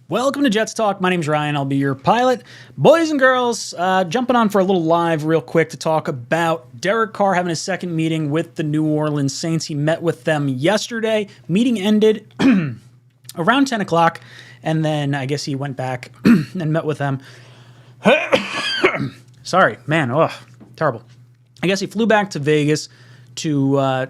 Welcome to Jets Talk. My name's Ryan. I'll be your pilot. Boys and girls, jumping on for a little live real quick to talk about Derek Carr having his second meeting with the New Orleans Saints. He met with them yesterday. Meeting ended around 10 o'clock, and then I guess he went back and met with them. Sorry, man. Oh, terrible. I guess he flew back to Vegas to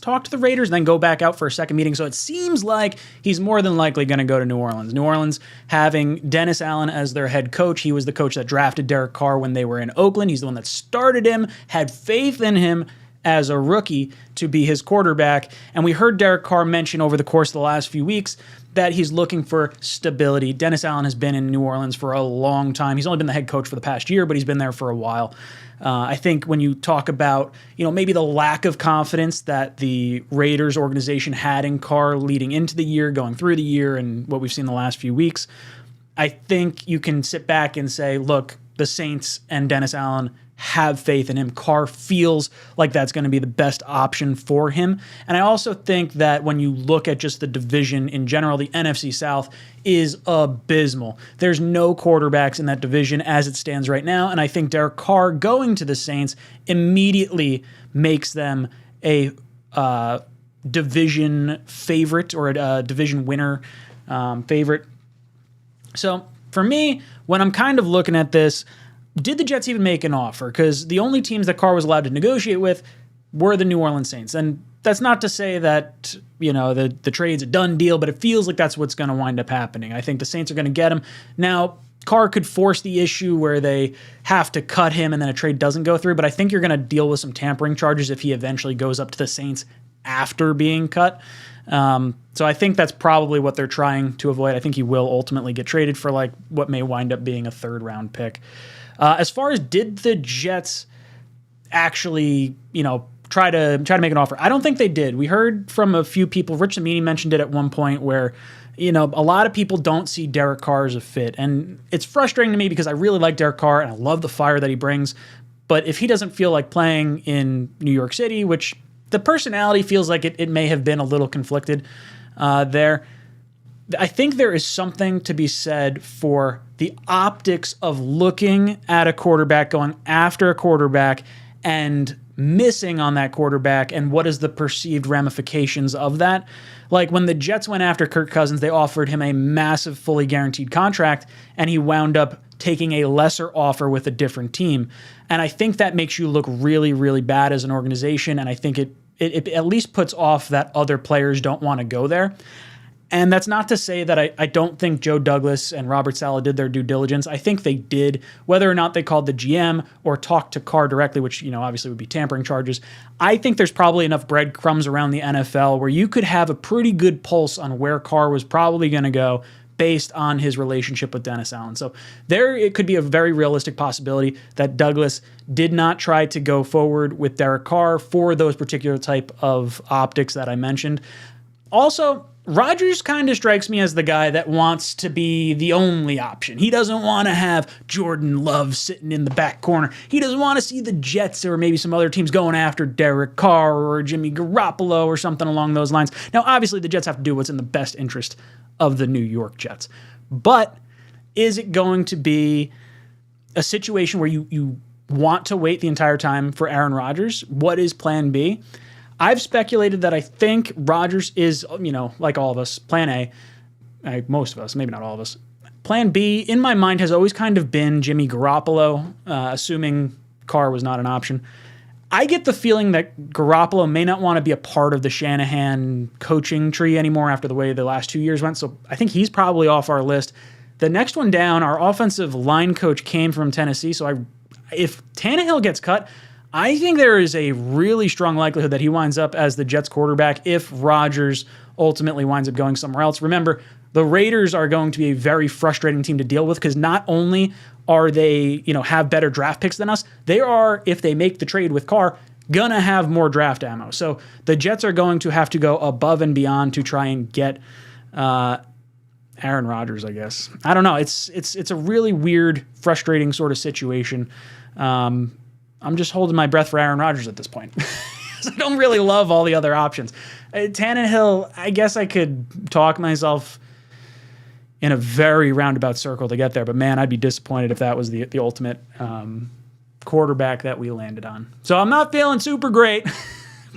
talk to the Raiders and then go back out for a second meeting. So it seems like he's more than likely going to go to New Orleans. New Orleans having Dennis Allen as their head coach. He was the coach that drafted Derek Carr when they were in Oakland. He's the one that started him, had faith in him as a rookie to be his quarterback. And we heard Derek Carr mention over the course of the last few weeks that he's looking for stability. Dennis Allen has been in New Orleans for a long time. He's only been the head coach for the past year, but he's been there for a while. I think when you talk about, maybe the lack of confidence that the Raiders organization had in Carr leading into the year, going through the year, and what we've seen the last few weeks, I think you can sit back and say, look, the Saints and Dennis Allen have faith in him. Carr feels like that's going to be the best option for him. And I also think that when you look at just the division in general, the NFC South is abysmal. There's no quarterbacks in that division as it stands right now. And I think Derek Carr going to the Saints immediately makes them a division favorite or a division winner favorite. So for me, when I'm kind of looking at this, did the Jets even make an offer? Because the only teams that Carr was allowed to negotiate with were the New Orleans Saints. And that's not to say that, the trade's a done deal, but it feels like that's what's going to wind up happening. I think the Saints are going to get him. Now, Carr could force the issue where they have to cut him and then a trade doesn't go through, but I think you're going to deal with some tampering charges if he eventually goes up to the Saints after being cut. So I think that's probably what they're trying to avoid. I think he will ultimately get traded for what may wind up being a third-round pick. As far as did the Jets actually, try to make an offer, I don't think they did. We heard from a few people. Rich Cimini mentioned it at one point where, a lot of people don't see Derek Carr as a fit. And it's frustrating to me because I really like Derek Carr and I love the fire that he brings. But if he doesn't feel like playing in New York City, which the personality feels like it may have been a little conflicted there, I think there is something to be said for the optics of looking at a quarterback, going after a quarterback, and missing on that quarterback, and what is the perceived ramifications of that. Like when the Jets went after Kirk Cousins, they offered him a massive, fully guaranteed contract, and he wound up taking a lesser offer with a different team. And I think that makes you look really, really bad as an organization, and I think it at least puts off that other players don't want to go there. And that's not to say that I don't think Joe Douglas and Robert Saleh did their due diligence. I think they did. Whether or not they called the GM or talked to Carr directly, which obviously would be tampering charges, I think there's probably enough breadcrumbs around the NFL where you could have a pretty good pulse on where Carr was probably going to go based on his relationship with Dennis Allen. So it could be a very realistic possibility that Douglas did not try to go forward with Derek Carr for those particular type of optics that I mentioned. Also, Rodgers kind of strikes me as the guy that wants to be the only option. He doesn't want to have Jordan Love sitting in the back corner. He doesn't want to see the Jets or maybe some other teams going after Derek Carr or Jimmy Garoppolo or something along those lines. Now, obviously, the Jets have to do what's in the best interest of the New York Jets. But is it going to be a situation where you want to wait the entire time for Aaron Rodgers? What is plan B? I've speculated that I think Rodgers is, like all of us, plan A, most of us, maybe not all of us. Plan B, in my mind, has always kind of been Jimmy Garoppolo, assuming Carr was not an option. I get the feeling that Garoppolo may not want to be a part of the Shanahan coaching tree anymore after the way the last 2 years went, so I think he's probably off our list. The next one down, our offensive line coach came from Tennessee, so if Tannehill gets cut, I think there is a really strong likelihood that he winds up as the Jets quarterback if Rodgers ultimately winds up going somewhere else. Remember, the Raiders are going to be a very frustrating team to deal with because not only are they, have better draft picks than us, they are, if they make the trade with Carr, gonna have more draft ammo. So the Jets are going to have to go above and beyond to try and get Aaron Rodgers, I guess. I don't know. It's a really weird, frustrating sort of situation. I'm just holding my breath for Aaron Rodgers at this point. I don't really love all the other options. Tannehill, I guess I could talk myself in a very roundabout circle to get there. But man, I'd be disappointed if that was the ultimate quarterback that we landed on. So I'm not feeling super great,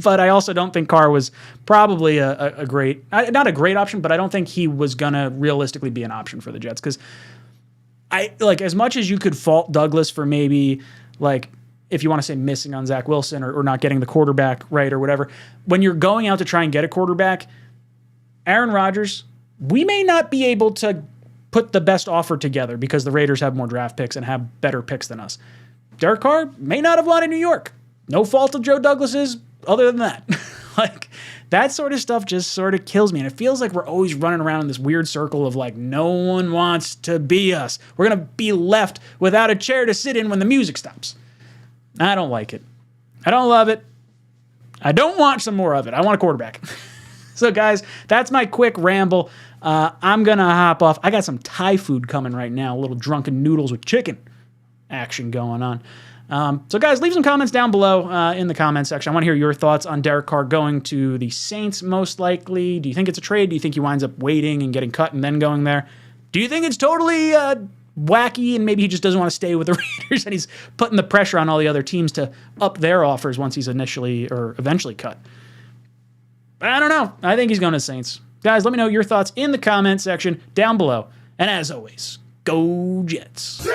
but I also don't think Carr was probably a great, not a great option, but I don't think he was going to realistically be an option for the Jets. Because as much as you could fault Douglas for maybe like, if you want to say missing on Zach Wilson or not getting the quarterback right or whatever, when you're going out to try and get a quarterback, Aaron Rodgers, we may not be able to put the best offer together because the Raiders have more draft picks and have better picks than us. Derek Carr may not have wanted New York. No fault of Joe Douglas's other than that. Like, that sort of stuff just sort of kills me. And it feels like we're always running around in this weird circle of like, no one wants to be us. We're going to be left without a chair to sit in when the music stops. I don't like it. I don't love it. I don't want some more of it. I want a quarterback. So, guys, that's my quick ramble. I'm going to hop off. I got some Thai food coming right now, a little drunken noodles with chicken action going on. So, guys, leave some comments down below in the comment section. I want to hear your thoughts on Derek Carr going to the Saints most likely. Do you think it's a trade? Do you think he winds up waiting and getting cut and then going there? Do you think it's totally wacky and maybe he just doesn't want to stay with the Raiders and he's putting the pressure on all the other teams to up their offers once he's initially or eventually cut? But I don't know. I think he's going to Saints. Guys, let me know your thoughts in the comment section down below. And as always, go Jets.